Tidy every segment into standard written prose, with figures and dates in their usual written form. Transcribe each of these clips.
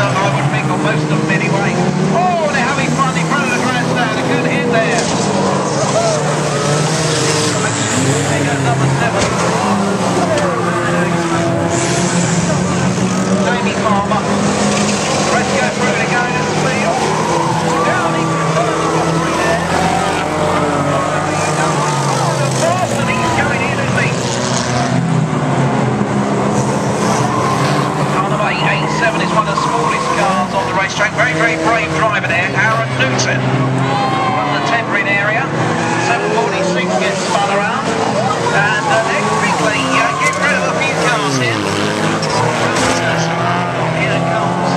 I would think, on most of them anyway. Oh, they're having fun in front of the grandstand. A good hit there. There goes number 7. Jamie Farmer. Let's go through it again at speed. Down he can turn the lottery there. The first, and he's going in and leads. 887 is one of the smallest cars on the racetrack. Very, very brave driver there, Aaron Newton, from the Tembrin area. 746 gets spun around, and they're quickly getting rid of a few cars here. Here comes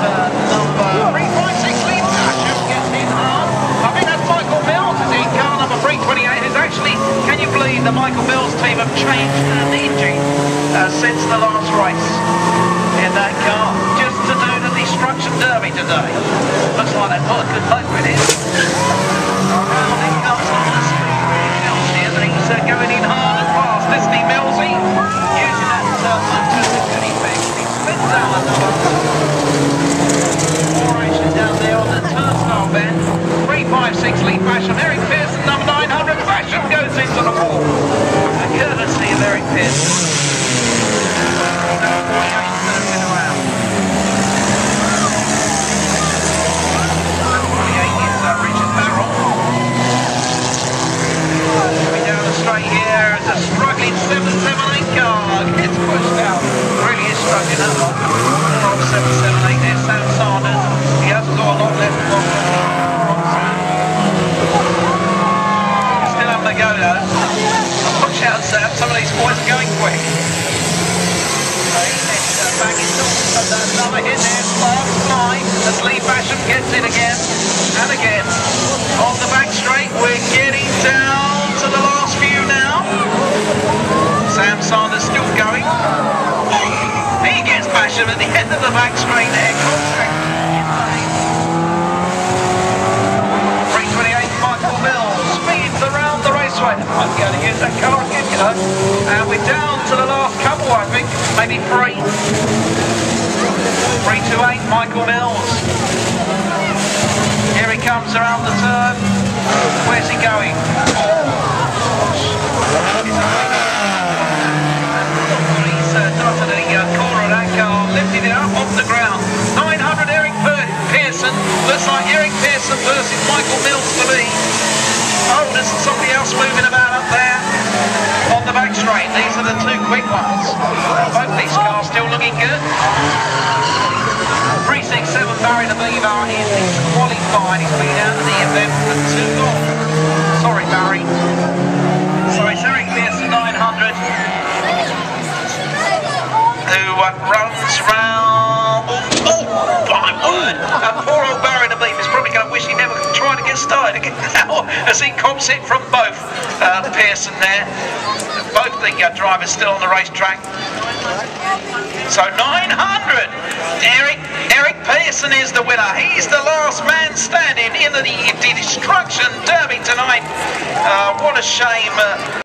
number 356, Lee Basham gets in hard. I think that's Michael Mills is in car number 328. Is actually, can you believe the Michael Mills team have changed the engine since the last race in that car, just to do the Destruction Derby today. Looks like they've got a good load with it. Around it comes on the speed Mills here, and he's going in hard and fast, isn't he, Millsy? Using that motor as a good effect. He spins out another. More action down there on the turnstile bend. 356 Lee Basham. Eric Pearson, number 900. Basham goes into the wall. A courtesy of Eric Pearson. Straight here, it's a struggling 778 car, gets pushed out, really is struggling that one. From 778 there, Sam Sanders, he hasn't got a lot left of still having a go though. Watch out Sam, some of these boys are going quick. Back into another hit there, sparks fly, as Lee Basham gets it again and again. On the back straight, we're getting down to the last few now. Sam Sanders still going. He gets Basham at the end of the back straight there. Contact in lane. 328 Michael Mills speeds around the raceway. I'm going to use that car again, you know. And we're down to the last couple, I think. Maybe 3. 328 Michael Mills. Here he comes around the turn. Where's he going? He's darted the corner of that car, lifted it up off the ground. 900 Eric Pearson. Looks like Eric Pearson versus Michael Mills to me. Oh, there's somebody else moving about up there on the back straight. These are the two quick ones. Both these cars still looking good. 367 Barry the Beaver is disqualified. He's been out of the event for too long. Sorry, Barry. So it's Eric Pearson 900 who runs round. Oh, my word! Poor old Barry the Beaver is probably going to wish he never tried to get started again now, as he cops it from both Pearson there. Both the drivers still on the racetrack. So 900. Eric Pearson is the winner. He's the last man standing in the Destruction Derby tonight. What a shame.